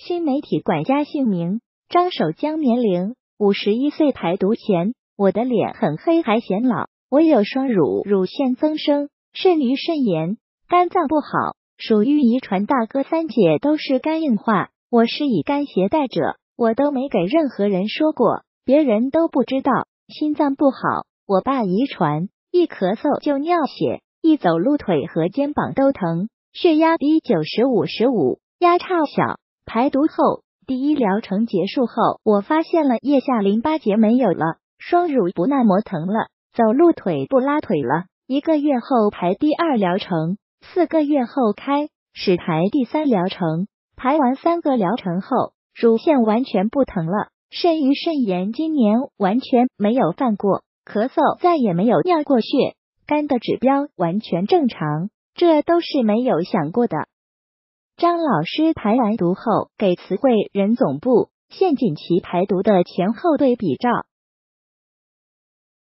新媒体管家姓名张守江，年龄51岁，排毒前，我的脸很黑还显老，我有双乳，乳腺增生，肾盂肾炎，肝脏不好，属于遗传，大哥三姐都是肝硬化，我是乙肝携带者，我都没给任何人说过，别人都不知道。心脏不好，我爸遗传，一咳嗽就尿血，一走路腿和肩膀都疼，血压低90/55，压差小。排毒后，第一疗程结束后，我发现了腋下淋巴结没有了，双乳不那么疼了，走路腿不拉腿了。1个月后排第2疗程，4个月后开始排第3疗程，排完3个疗程后，乳腺完全不疼了，肾盂肾炎今年完全没有犯过，咳嗽再也没有尿过血，肝的指标完全正常，这都是没有想过的。张老师排完毒后给慈惠人总部献锦旗排毒的前后对比照，